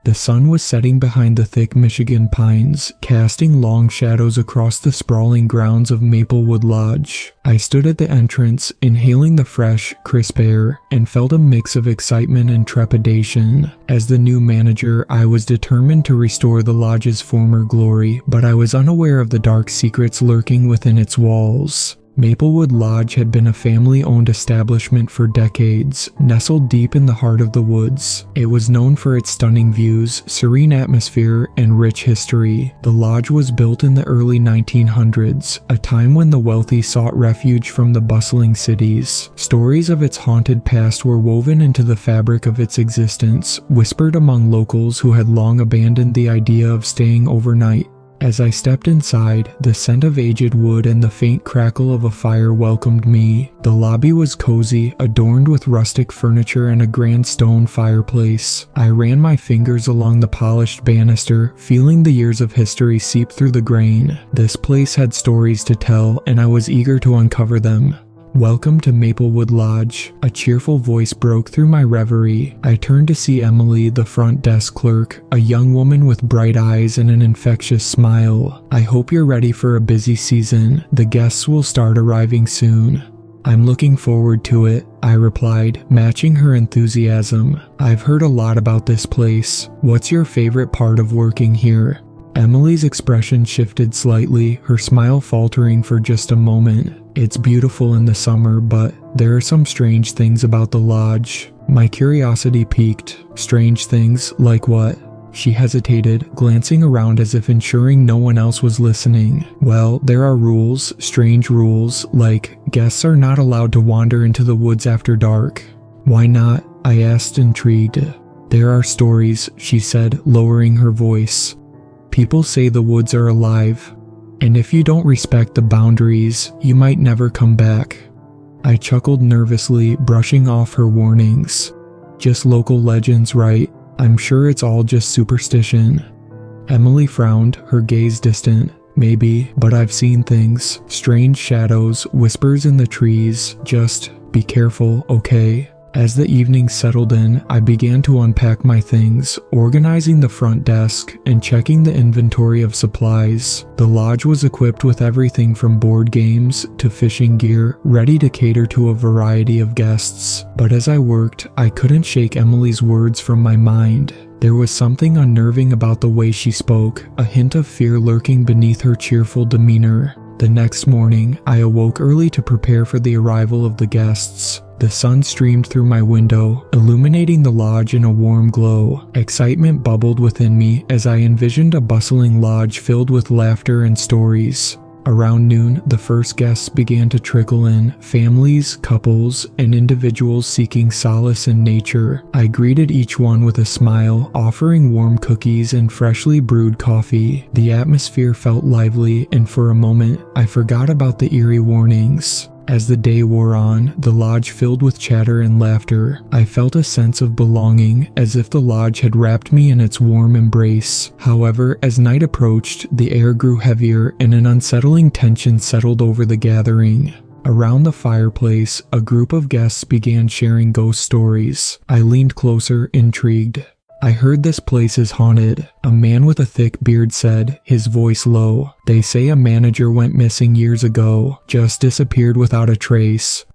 The sun was setting behind the thick Michigan pines, casting long shadows across the sprawling grounds of Maplewood Lodge. I stood at the entrance, inhaling the fresh, crisp air, and felt a mix of excitement and trepidation. As the new manager, I was determined to restore the lodge's former glory, but I was unaware of the dark secrets lurking within its walls. Maplewood Lodge had been a family-owned establishment for decades, nestled deep in the heart of the woods. It was known for its stunning views, serene atmosphere, and rich history. The lodge was built in the early 1900s, a time when the wealthy sought refuge from the bustling cities. Stories of its haunted past were woven into the fabric of its existence, whispered among locals who had long abandoned the idea of staying overnight. As I stepped inside, the scent of aged wood and the faint crackle of a fire welcomed me. The lobby was cozy, adorned with rustic furniture and a grand stone fireplace. I ran my fingers along the polished banister, feeling the years of history seep through the grain. This place had stories to tell, and I was eager to uncover them. "Welcome to Maplewood Lodge." A cheerful voice broke through my reverie. I turned to see Emily, the front desk clerk, a young woman with bright eyes and an infectious smile. "I hope you're ready for a busy season. The guests will start arriving soon." "I'm looking forward to it," I replied, matching her enthusiasm. "I've heard a lot about this place. What's your favorite part of working here?" Emily's expression shifted slightly, her smile faltering for just a moment. "It's beautiful in the summer, but there are some strange things about the lodge." My curiosity piqued. "Strange things? Like what?" She hesitated, glancing around as if ensuring no one else was listening. "Well, there are rules, strange rules, like guests are not allowed to wander into the woods after dark." "Why not?" I asked, intrigued. "There are stories," she said, lowering her voice. "People say the woods are alive, and if you don't respect the boundaries, you might never come back." I chuckled nervously, brushing off her warnings. "Just local legends, right? I'm sure it's all just superstition." Emily frowned, her gaze distant. "Maybe, but I've seen things. Strange shadows, whispers in the trees. Just be careful, okay?" As the evening settled in, I began to unpack my things, organizing the front desk and checking the inventory of supplies. The lodge was equipped with everything from board games to fishing gear, ready to cater to a variety of guests. But as I worked, I couldn't shake Emily's words from my mind. There was something unnerving about the way she spoke, a hint of fear lurking beneath her cheerful demeanor. The next morning, I awoke early to prepare for the arrival of the guests. The sun streamed through my window, illuminating the lodge in a warm glow. Excitement bubbled within me as I envisioned a bustling lodge filled with laughter and stories. Around noon, the first guests began to trickle in, families, couples, and individuals seeking solace in nature. I greeted each one with a smile, offering warm cookies and freshly brewed coffee. The atmosphere felt lively, and for a moment, I forgot about the eerie warnings. As the day wore on, the lodge filled with chatter and laughter. I felt a sense of belonging, as if the lodge had wrapped me in its warm embrace. However, as night approached, the air grew heavier and an unsettling tension settled over the gathering. Around the fireplace, a group of guests began sharing ghost stories. I leaned closer, intrigued. "I heard this place is haunted," a man with a thick beard said, his voice low. "They say a manager went missing years ago, just disappeared without a trace."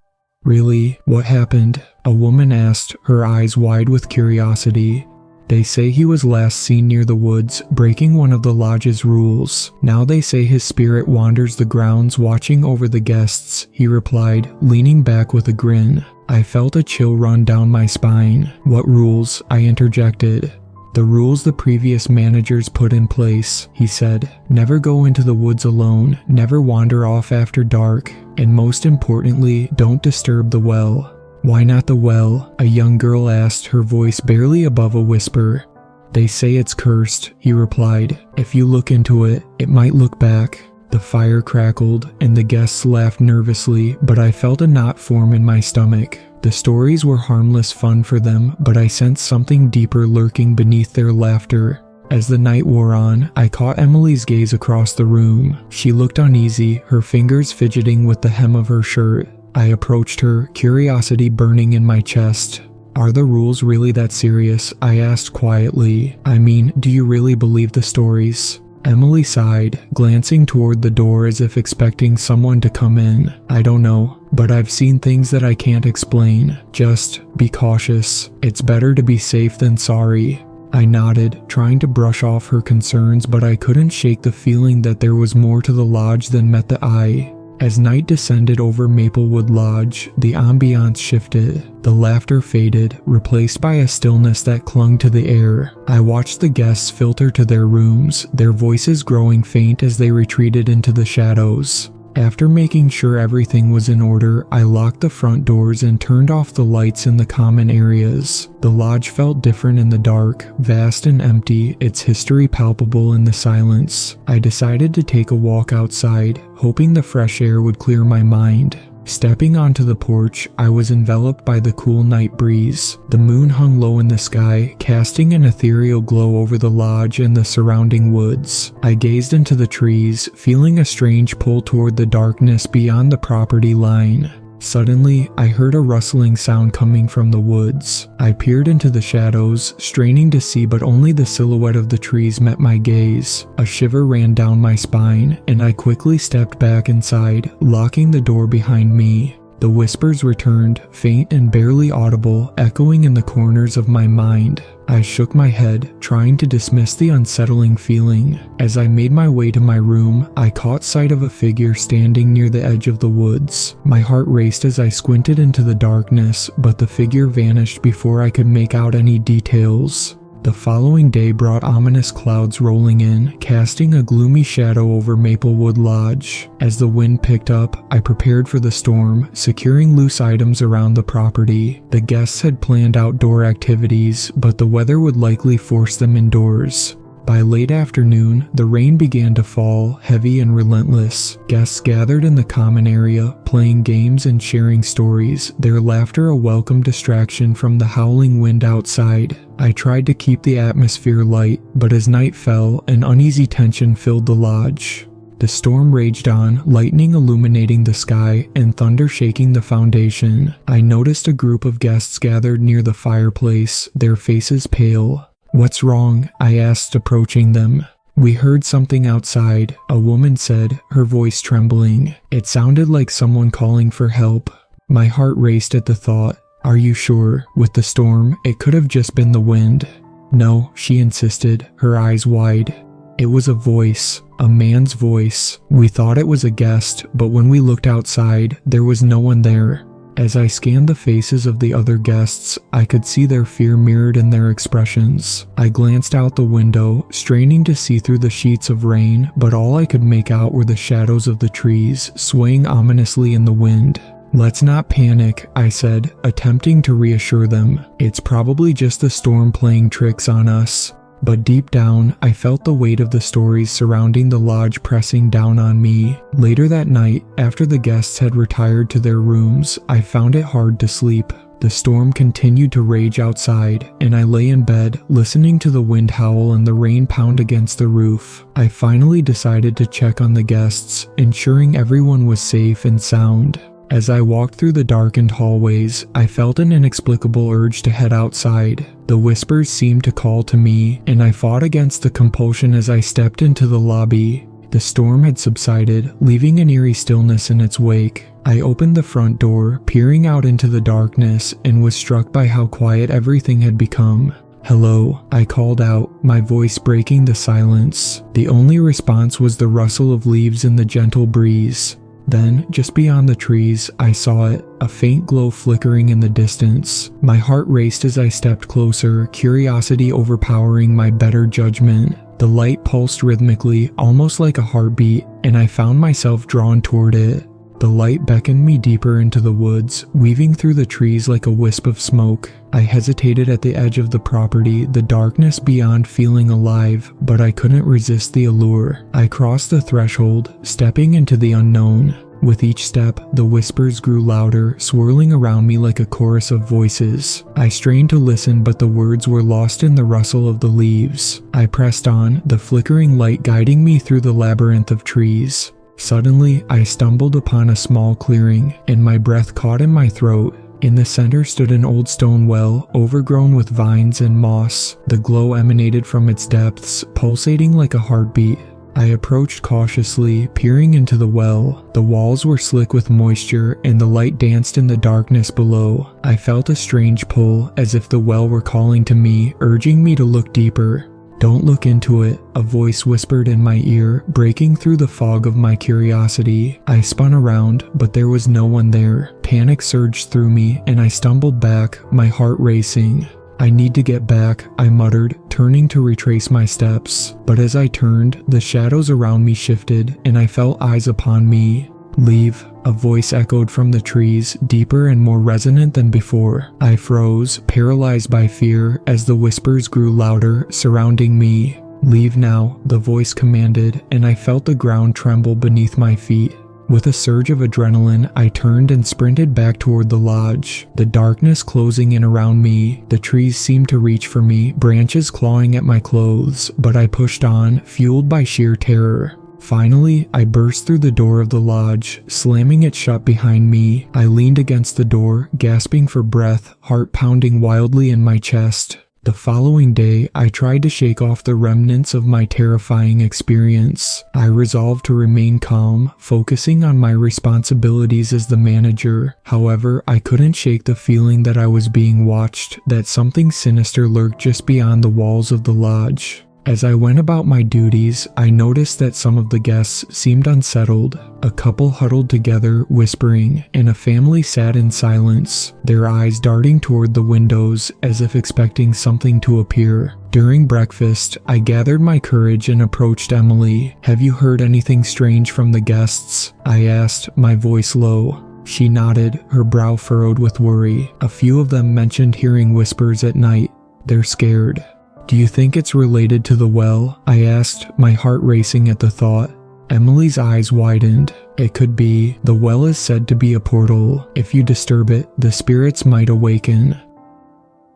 "Really? What happened?" a woman asked, her eyes wide with curiosity. "They say he was last seen near the woods, breaking one of the lodge's rules. Now they say his spirit wanders the grounds watching over the guests," he replied, leaning back with a grin. I felt a chill run down my spine. "What rules?" I interjected. "The rules the previous managers put in place," he said. "Never go into the woods alone, never wander off after dark, and most importantly, don't disturb the well." "Why not the well?" a young girl asked, her voice barely above a whisper. "They say it's cursed," he replied. "If you look into it, it might look back." The fire crackled, and the guests laughed nervously, but I felt a knot form in my stomach. The stories were harmless fun for them, but I sensed something deeper lurking beneath their laughter. As the night wore on, I caught Emily's gaze across the room. She looked uneasy, her fingers fidgeting with the hem of her shirt. I approached her, curiosity burning in my chest. "Are the rules really that serious?" I asked quietly. "I mean, do you really believe the stories?" Emily sighed, glancing toward the door as if expecting someone to come in. "I don't know, but I've seen things that I can't explain. Just be cautious. It's better to be safe than sorry." I nodded, trying to brush off her concerns, but I couldn't shake the feeling that there was more to the lodge than met the eye. As night descended over Maplewood Lodge, the ambiance shifted. The laughter faded, replaced by a stillness that clung to the air. I watched the guests filter to their rooms, their voices growing faint as they retreated into the shadows. After making sure everything was in order, I locked the front doors and turned off the lights in the common areas. The lodge felt different in the dark, vast and empty, its history palpable in the silence. I decided to take a walk outside, hoping the fresh air would clear my mind. Stepping onto the porch, I was enveloped by the cool night breeze. The moon hung low in the sky, casting an ethereal glow over the lodge and the surrounding woods. I gazed into the trees, feeling a strange pull toward the darkness beyond the property line. Suddenly, I heard a rustling sound coming from the woods. I peered into the shadows, straining to see, but only the silhouette of the trees met my gaze. A shiver ran down my spine, and I quickly stepped back inside, locking the door behind me. The whispers returned, faint and barely audible, echoing in the corners of my mind. I shook my head, trying to dismiss the unsettling feeling. As I made my way to my room, I caught sight of a figure standing near the edge of the woods. My heart raced as I squinted into the darkness, but the figure vanished before I could make out any details. The following day brought ominous clouds rolling in, casting a gloomy shadow over Maplewood Lodge. As the wind picked up, I prepared for the storm, securing loose items around the property. The guests had planned outdoor activities, but the weather would likely force them indoors. By late afternoon, the rain began to fall, heavy and relentless. Guests gathered in the common area, playing games and sharing stories, their laughter a welcome distraction from the howling wind outside. I tried to keep the atmosphere light, but as night fell, an uneasy tension filled the lodge. The storm raged on, lightning illuminating the sky and thunder shaking the foundation. I noticed a group of guests gathered near the fireplace, their faces pale. "What's wrong?" I asked, approaching them. "We heard something outside," a woman said, her voice trembling. It sounded like someone calling for help. My heart raced at the thought. "Are you sure? With the storm, it could have just been the wind." "No," she insisted, her eyes wide. It was a voice, a man's voice. We thought it was a guest, but when we looked outside, there was no one there. As I scanned the faces of the other guests, I could see their fear mirrored in their expressions. I glanced out the window, straining to see through the sheets of rain, but all I could make out were the shadows of the trees, swaying ominously in the wind. "Let's not panic," I said, attempting to reassure them. "It's probably just the storm playing tricks on us." But deep down, I felt the weight of the stories surrounding the lodge pressing down on me. Later that night, after the guests had retired to their rooms, I found it hard to sleep. The storm continued to rage outside, and I lay in bed, listening to the wind howl and the rain pound against the roof. I finally decided to check on the guests, ensuring everyone was safe and sound. As I walked through the darkened hallways, I felt an inexplicable urge to head outside. The whispers seemed to call to me, and I fought against the compulsion as I stepped into the lobby. The storm had subsided, leaving an eerie stillness in its wake. I opened the front door, peering out into the darkness, and was struck by how quiet everything had become. "Hello," I called out, my voice breaking the silence. The only response was the rustle of leaves in the gentle breeze. Then, just beyond the trees, I saw it, a faint glow flickering in the distance. My heart raced as I stepped closer, curiosity overpowering my better judgment. The light pulsed rhythmically, almost like a heartbeat, and I found myself drawn toward it. The light beckoned me deeper into the woods, weaving through the trees like a wisp of smoke. I hesitated at the edge of the property, the darkness beyond feeling alive, but I couldn't resist the allure. I crossed the threshold, stepping into the unknown. With each step, the whispers grew louder, swirling around me like a chorus of voices. I strained to listen, but the words were lost in the rustle of the leaves. I pressed on, the flickering light guiding me through the labyrinth of trees. Suddenly, I stumbled upon a small clearing, and my breath caught in my throat. In the center stood an old stone well, overgrown with vines and moss. The glow emanated from its depths, pulsating like a heartbeat. I approached cautiously, peering into the well. The walls were slick with moisture, and the light danced in the darkness below. I felt a strange pull, as if the well were calling to me, urging me to look deeper. "Don't look into it," a voice whispered in my ear, breaking through the fog of my curiosity. I spun around, but there was no one there. Panic surged through me, and I stumbled back, my heart racing. "I need to get back," I muttered, turning to retrace my steps. But as I turned, the shadows around me shifted, and I felt eyes upon me. "Leave," a voice echoed from the trees, deeper and more resonant than before. I froze, paralyzed by fear, as the whispers grew louder, surrounding me. "Leave now," the voice commanded, and I felt the ground tremble beneath my feet. With a surge of adrenaline, I turned and sprinted back toward the lodge. The darkness closing in around me, the trees seemed to reach for me, branches clawing at my clothes, but I pushed on, fueled by sheer terror. Finally, I burst through the door of the lodge, slamming it shut behind me. I leaned against the door, gasping for breath, heart pounding wildly in my chest. The following day, I tried to shake off the remnants of my terrifying experience. I resolved to remain calm, focusing on my responsibilities as the manager. However, I couldn't shake the feeling that I was being watched, that something sinister lurked just beyond the walls of the lodge. As I went about my duties, I noticed that some of the guests seemed unsettled. A couple huddled together, whispering, and a family sat in silence, their eyes darting toward the windows as if expecting something to appear. During breakfast, I gathered my courage and approached Emily. "Have you heard anything strange from the guests?" I asked, my voice low. She nodded, her brow furrowed with worry. "A few of them mentioned hearing whispers at night. They're scared." "Do you think it's related to the well?" I asked, my heart racing at the thought. Emily's eyes widened. "It could be. The well is said to be a portal. If you disturb it, the spirits might awaken."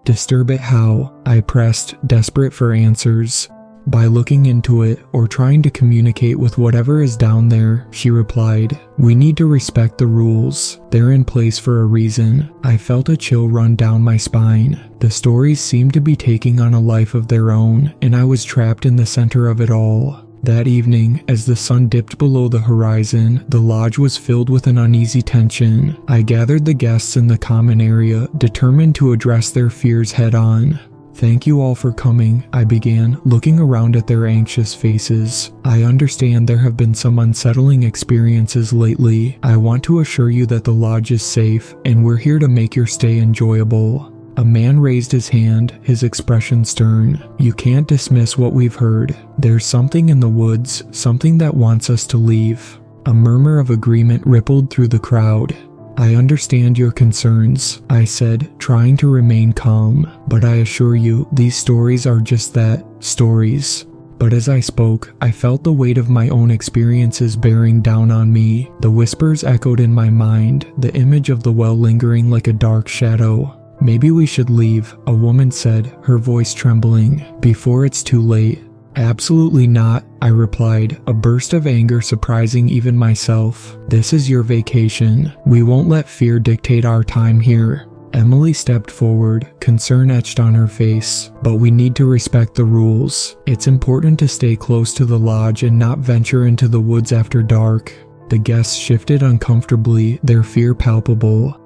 "Disturb it how?" I pressed, desperate for answers. "By looking into it, or trying to communicate with whatever is down there," she replied. "We need to respect the rules. They're in place for a reason." I felt a chill run down my spine. The stories seemed to be taking on a life of their own, and I was trapped in the center of it all. That evening, as the sun dipped below the horizon, the lodge was filled with an uneasy tension. I gathered the guests in the common area, determined to address their fears head-on. "Thank you all for coming," I began, looking around at their anxious faces. "I understand there have been some unsettling experiences lately. I want to assure you that the lodge is safe, and we're here to make your stay enjoyable." A man raised his hand, his expression stern. "You can't dismiss what we've heard. There's something in the woods, something that wants us to leave." A murmur of agreement rippled through the crowd. "I understand your concerns," I said, trying to remain calm, "but I assure you, these stories are just that, stories." But as I spoke, I felt the weight of my own experiences bearing down on me. The whispers echoed in my mind, the image of the well lingering like a dark shadow. "Maybe we should leave," a woman said, her voice trembling, "before it's too late." "Absolutely not," I replied, a burst of anger surprising even myself. "This is your vacation. We won't let fear dictate our time here." Emily stepped forward, concern etched on her face. "But we need to respect the rules. It's important to stay close to the lodge and not venture into the woods after dark." The guests shifted uncomfortably, their fear palpable.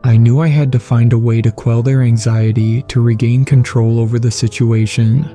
I knew I had to find a way to quell their anxiety, to regain control over the situation.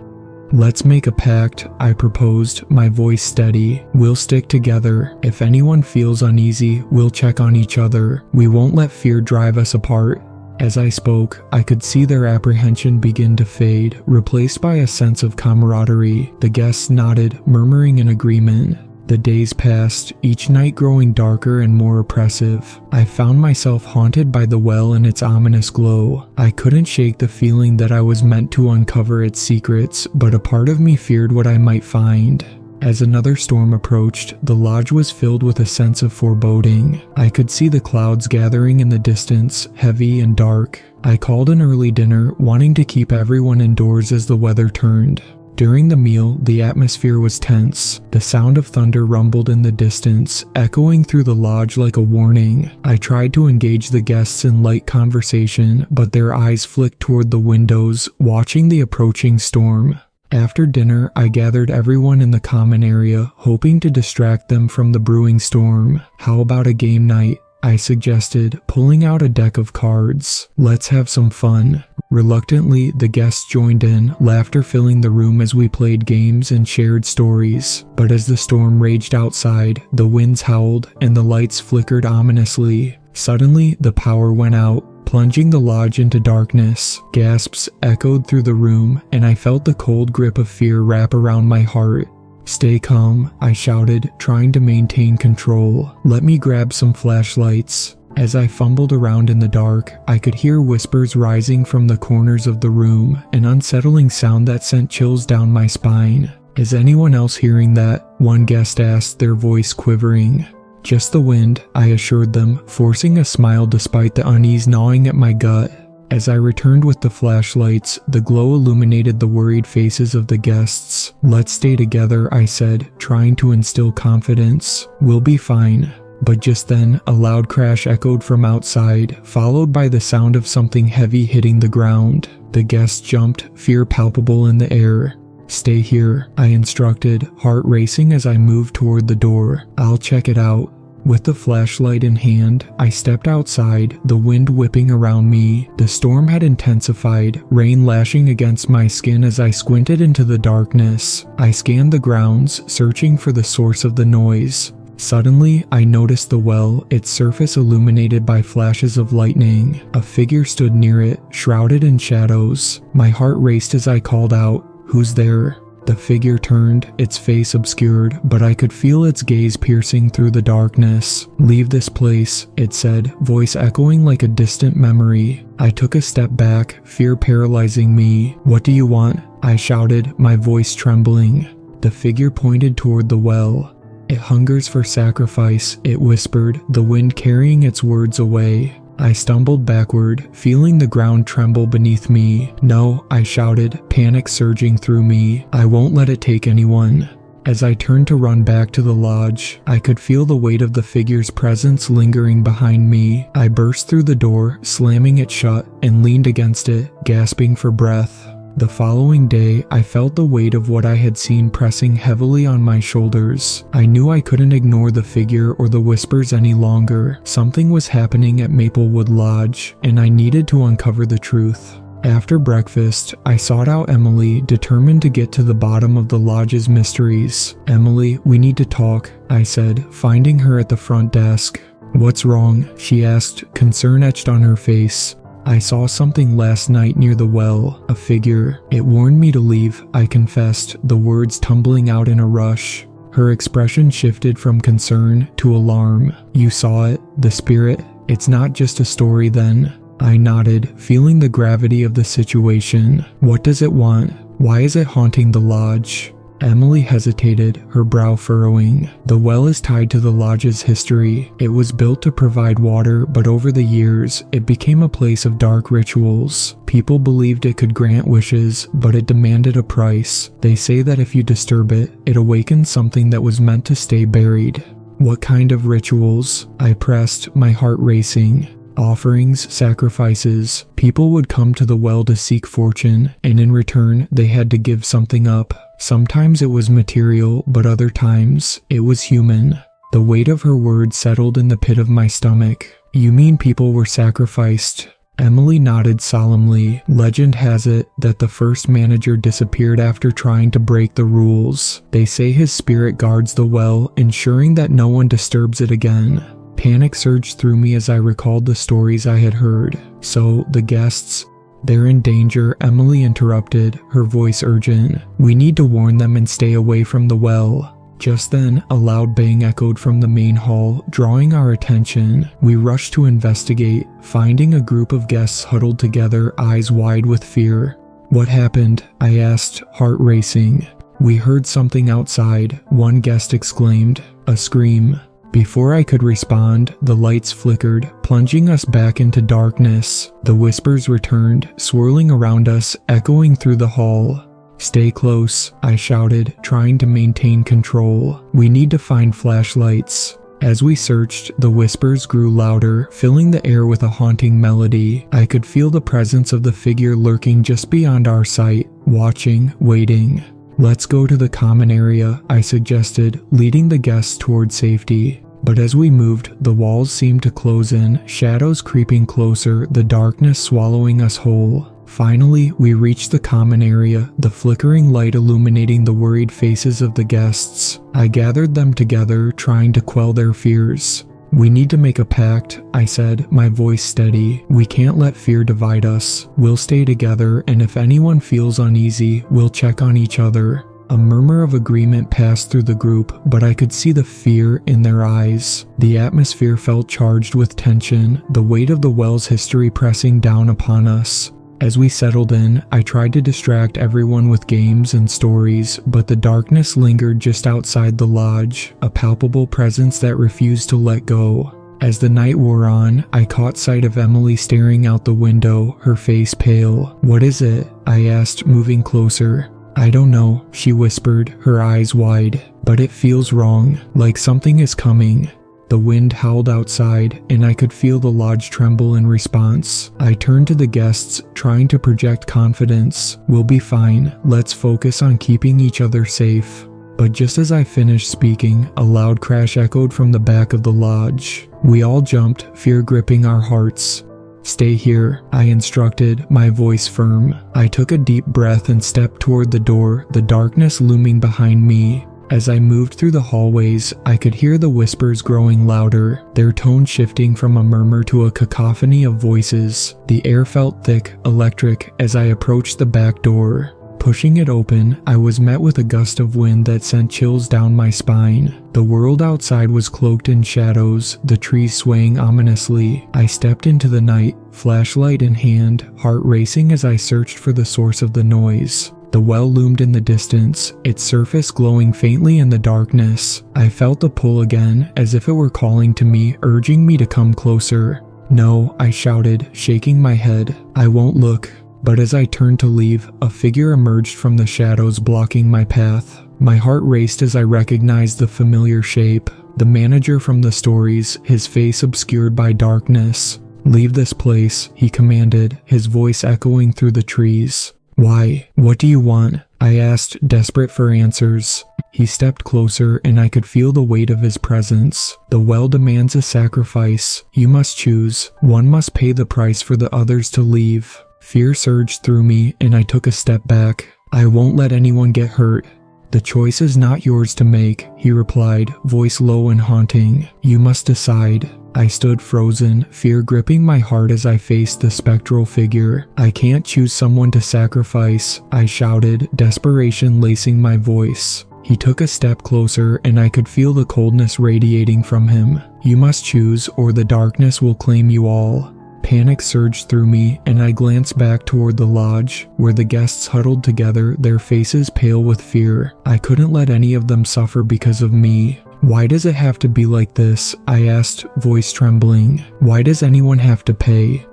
"Let's make a pact," I proposed, my voice steady. "We'll stick together. If anyone feels uneasy, we'll check on each other. We won't let fear drive us apart." As I spoke, I could see their apprehension begin to fade, replaced by a sense of camaraderie. The guests nodded, murmuring in agreement. The days passed, each night growing darker and more oppressive. I found myself haunted by the well and its ominous glow. I couldn't shake the feeling that I was meant to uncover its secrets, but a part of me feared what I might find. As another storm approached, the lodge was filled with a sense of foreboding. I could see the clouds gathering in the distance, heavy and dark. I called an early dinner, wanting to keep everyone indoors as the weather turned. During the meal, the atmosphere was tense. The sound of thunder rumbled in the distance, echoing through the lodge like a warning. I tried to engage the guests in light conversation, but their eyes flicked toward the windows, watching the approaching storm. After dinner, I gathered everyone in the common area, hoping to distract them from the brewing storm. "How about a game night?" I suggested, pulling out a deck of cards. "Let's have some fun." Reluctantly, the guests joined in, laughter filling the room as we played games and shared stories. But as the storm raged outside, the winds howled and the lights flickered ominously. Suddenly, the power went out, plunging the lodge into darkness. Gasps echoed through the room, and I felt the cold grip of fear wrap around my heart. "Stay calm," I shouted, trying to maintain control. "Let me grab some flashlights." As I fumbled around in the dark, I could hear whispers rising from the corners of the room, an unsettling sound that sent chills down my spine. "Is anyone else hearing that?" one guest asked, their voice quivering. "Just the wind," I assured them, forcing a smile despite the unease gnawing at my gut. As I returned with the flashlights, the glow illuminated the worried faces of the guests. "Let's stay together," I said, trying to instill confidence. "We'll be fine." But just then, a loud crash echoed from outside, followed by the sound of something heavy hitting the ground. The guests jumped, fear palpable in the air. "Stay here," I instructed, heart racing as I moved toward the door. "I'll check it out." With the flashlight in hand, I stepped outside, the wind whipping around me. The storm had intensified, rain lashing against my skin as I squinted into the darkness. I scanned the grounds, searching for the source of the noise. Suddenly, I noticed the well, its surface illuminated by flashes of lightning. A figure stood near it, shrouded in shadows. My heart raced as I called out, "Who's there?" The figure turned, its face obscured, but I could feel its gaze piercing through the darkness. "Leave this place," it said, voice echoing like a distant memory. I took a step back, fear paralyzing me. "What do you want?" I shouted, my voice trembling. The figure pointed toward the well. "It hungers for sacrifice," it whispered, the wind carrying its words away. I stumbled backward, feeling the ground tremble beneath me. "No," I shouted, panic surging through me. "I won't let it take anyone." As I turned to run back to the lodge, I could feel the weight of the figure's presence lingering behind me. I burst through the door, slamming it shut, and leaned against it, gasping for breath. The following day, I felt the weight of what I had seen pressing heavily on my shoulders. I knew I couldn't ignore the figure or the whispers any longer. Something was happening at Maplewood Lodge, and I needed to uncover the truth. After breakfast, I sought out Emily, determined to get to the bottom of the lodge's mysteries. "Emily, we need to talk," I said, finding her at the front desk. "What's wrong?" she asked, concern etched on her face. "I saw something last night near the well, a figure. It warned me to leave," I confessed, the words tumbling out in a rush. Her expression shifted from concern to alarm. "You saw it? The spirit? It's not just a story then?" I nodded, feeling the gravity of the situation. "What does it want? Why is it haunting the lodge?" Emily hesitated, her brow furrowing. "The well is tied to the lodge's history. It was built to provide water, but over the years, it became a place of dark rituals. People believed it could grant wishes, but it demanded a price. They say that if you disturb it, it awakens something that was meant to stay buried." "What kind of rituals?" I pressed, my heart racing. "Offerings, sacrifices. People would come to the well to seek fortune, and in return, they had to give something up. Sometimes it was material, but other times, it was human." The weight of her words settled in the pit of my stomach. "You mean people were sacrificed?" Emily nodded solemnly. "Legend has it that the first manager disappeared after trying to break the rules. They say his spirit guards the well, ensuring that no one disturbs it again." Panic surged through me as I recalled the stories I had heard. "So, the guests, they're in danger," Emily interrupted, her voice urgent. "We need to warn them and stay away from the well." Just then, a loud bang echoed from the main hall, drawing our attention. We rushed to investigate, finding a group of guests huddled together, eyes wide with fear. "What happened?" I asked, heart racing. "We heard something outside," one guest exclaimed. "A scream." Before I could respond, the lights flickered, plunging us back into darkness. The whispers returned, swirling around us, echoing through the hall. "Stay close," I shouted, trying to maintain control. "We need to find flashlights." As we searched, the whispers grew louder, filling the air with a haunting melody. I could feel the presence of the figure lurking just beyond our sight, watching, waiting. "Let's go to the common area," I suggested, leading the guests toward safety. But as we moved, the walls seemed to close in, shadows creeping closer, the darkness swallowing us whole. Finally, we reached the common area, the flickering light illuminating the worried faces of the guests. I gathered them together, trying to quell their fears. "We need to make a pact," I said, my voice steady. "We can't let fear divide us. We'll stay together, and if anyone feels uneasy, we'll check on each other." A murmur of agreement passed through the group, but I could see the fear in their eyes. The atmosphere felt charged with tension, the weight of the well's history pressing down upon us. As we settled in, I tried to distract everyone with games and stories, but the darkness lingered just outside the lodge, a palpable presence that refused to let go. As the night wore on, I caught sight of Emily staring out the window, her face pale. "What is it?" I asked, moving closer. "I don't know," she whispered, her eyes wide. "But it feels wrong, like something is coming." The wind howled outside, and I could feel the lodge tremble in response. I turned to the guests, trying to project confidence. "We'll be fine. Let's focus on keeping each other safe." But just as I finished speaking, a loud crash echoed from the back of the lodge. We all jumped, fear gripping our hearts. "Stay here," I instructed, my voice firm. I took a deep breath and stepped toward the door, the darkness looming behind me. As I moved through the hallways, I could hear the whispers growing louder, their tone shifting from a murmur to a cacophony of voices. The air felt thick, electric, as I approached the back door. Pushing it open, I was met with a gust of wind that sent chills down my spine. The world outside was cloaked in shadows, the trees swaying ominously. I stepped into the night, flashlight in hand, heart racing as I searched for the source of the noise. The well loomed in the distance, its surface glowing faintly in the darkness. I felt the pull again, as if it were calling to me, urging me to come closer. "No," I shouted, shaking my head. "I won't look." But as I turned to leave, a figure emerged from the shadows, blocking my path. My heart raced as I recognized the familiar shape. The manager from the stories, his face obscured by darkness. "Leave this place," he commanded, his voice echoing through the trees. "Why? What do you want?" I asked, desperate for answers. He stepped closer, and I could feel the weight of his presence. "The well demands a sacrifice. You must choose. One must pay the price for the others to leave." Fear surged through me, and I took a step back. "I won't let anyone get hurt." "The choice is not yours to make," he replied, voice low and haunting. "You must decide." I stood frozen, fear gripping my heart as I faced the spectral figure. "I can't choose someone to sacrifice," I shouted, desperation lacing my voice. He took a step closer, and I could feel the coldness radiating from him. "You must choose, or the darkness will claim you all." Panic surged through me, and I glanced back toward the lodge, where the guests huddled together, their faces pale with fear. I couldn't let any of them suffer because of me. "Why does it have to be like this?" I asked, voice trembling. "Why does anyone have to pay?"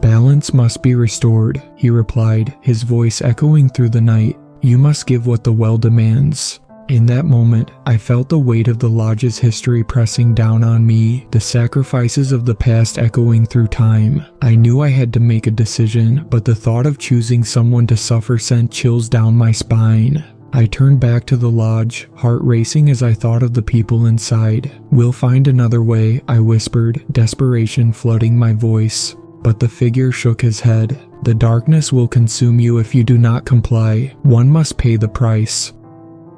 "Balance must be restored," he replied, his voice echoing through the night. "You must give what the well demands." In that moment, I felt the weight of the lodge's history pressing down on me, the sacrifices of the past echoing through time. I knew I had to make a decision, but the thought of choosing someone to suffer sent chills down my spine. I turned back to the lodge, heart racing as I thought of the people inside. "We'll find another way," I whispered, desperation flooding my voice. But the figure shook his head. "The darkness will consume you if you do not comply. One must pay the price."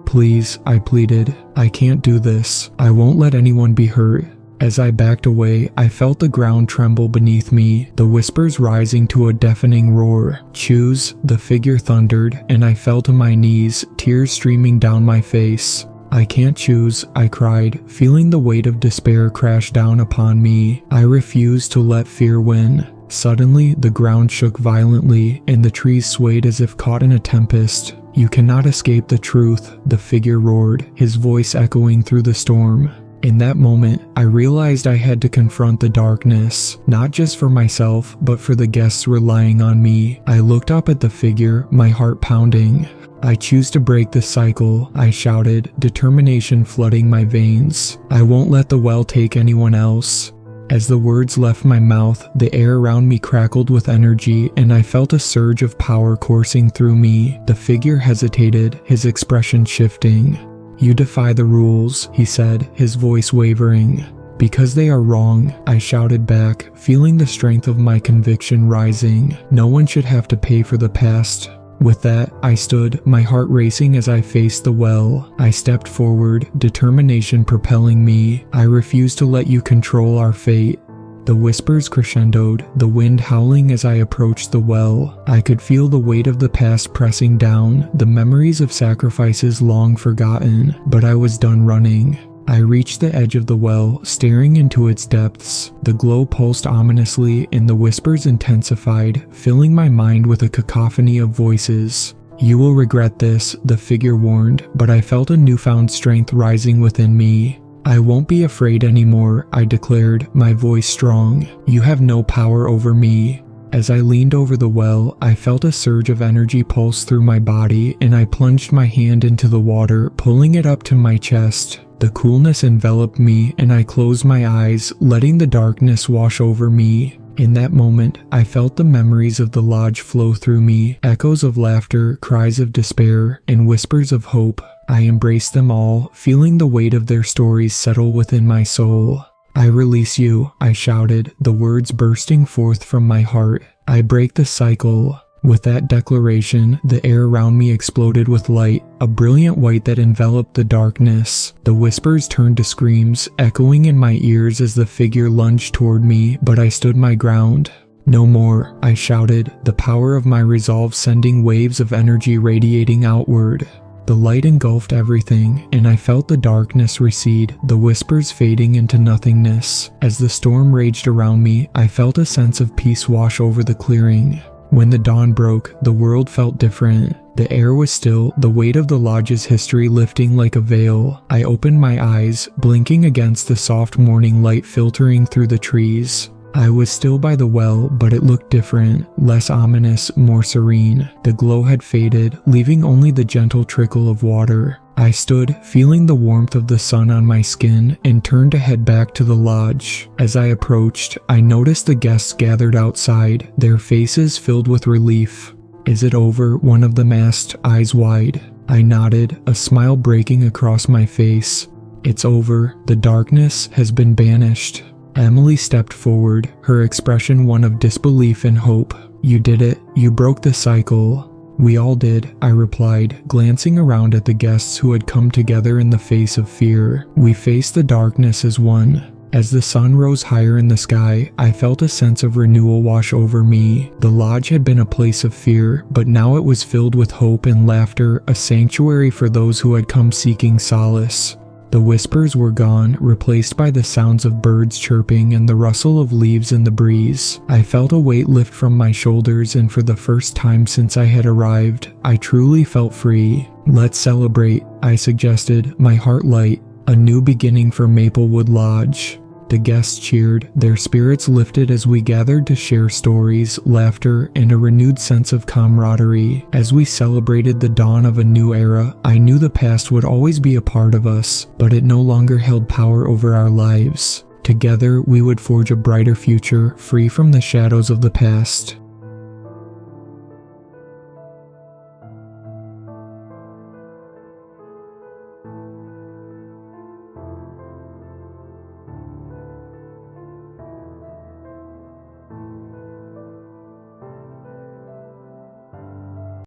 "Please," I pleaded. "I can't do this. I won't let anyone be hurt." As I backed away, I felt the ground tremble beneath me, the whispers rising to a deafening roar. "Choose," the figure thundered, and I fell to my knees, tears streaming down my face. "I can't choose," I cried, feeling the weight of despair crash down upon me. I refused to let fear win. Suddenly, the ground shook violently, and the trees swayed as if caught in a tempest. "You cannot escape the truth," the figure roared, his voice echoing through the storm. In that moment, I realized I had to confront the darkness, not just for myself, but for the guests relying on me. I looked up at the figure, my heart pounding. "I choose to break the cycle," I shouted, determination flooding my veins. "I won't let the well take anyone else." As the words left my mouth, the air around me crackled with energy, and I felt a surge of power coursing through me. The figure hesitated, his expression shifting. "You defy the rules," he said, his voice wavering. "Because they are wrong," I shouted back, feeling the strength of my conviction rising. "No one should have to pay for the past." With that, I stood, my heart racing as I faced the well. I stepped forward, determination propelling me. "I refuse to let you control our fate." The whispers crescendoed, the wind howling as I approached the well. I could feel the weight of the past pressing down, the memories of sacrifices long forgotten, but I was done running. I reached the edge of the well, staring into its depths. The glow pulsed ominously and the whispers intensified, filling my mind with a cacophony of voices. "You will regret this," the figure warned, but I felt a newfound strength rising within me. "I won't be afraid anymore," I declared, my voice strong. "You have no power over me." As I leaned over the well, I felt a surge of energy pulse through my body, and I plunged my hand into the water, pulling it up to my chest. The coolness enveloped me, and I closed my eyes, letting the darkness wash over me. In that moment, I felt the memories of the lodge flow through me, echoes of laughter, cries of despair, and whispers of hope. I embraced them all, feeling the weight of their stories settle within my soul. "I release you," I shouted, the words bursting forth from my heart. "I break the cycle." With that declaration, the air around me exploded with light, a brilliant white that enveloped the darkness. The whispers turned to screams, echoing in my ears as the figure lunged toward me, but I stood my ground. "No more," I shouted, the power of my resolve sending waves of energy radiating outward. The light engulfed everything, and I felt the darkness recede, the whispers fading into nothingness. As the storm raged around me, I felt a sense of peace wash over the clearing. When the dawn broke, the world felt different. The air was still, the weight of the lodge's history lifting like a veil. I opened my eyes, blinking against the soft morning light filtering through the trees. I was still by the well, but it looked different, less ominous, more serene. The glow had faded, leaving only the gentle trickle of water. I stood, feeling the warmth of the sun on my skin, and turned to head back to the lodge. As I approached, I noticed the guests gathered outside, their faces filled with relief. "Is it over?" one of them asked, eyes wide. I nodded, a smile breaking across my face. "It's over. The darkness has been banished." Emily stepped forward, her expression one of disbelief and hope. "You did it. You broke the cycle." "We all did," I replied, glancing around at the guests who had come together in the face of fear. "We faced the darkness as one." As the sun rose higher in the sky, I felt a sense of renewal wash over me. The lodge had been a place of fear, but now it was filled with hope and laughter, a sanctuary for those who had come seeking solace. The whispers were gone, replaced by the sounds of birds chirping and the rustle of leaves in the breeze. I felt a weight lift from my shoulders, and for the first time since I had arrived, I truly felt free. "Let's celebrate," I suggested, my heart light. "A new beginning for Maplewood Lodge." The guests cheered, their spirits lifted as we gathered to share stories, laughter, and a renewed sense of camaraderie. As we celebrated the dawn of a new era, I knew the past would always be a part of us, but it no longer held power over our lives. Together, we would forge a brighter future, free from the shadows of the past.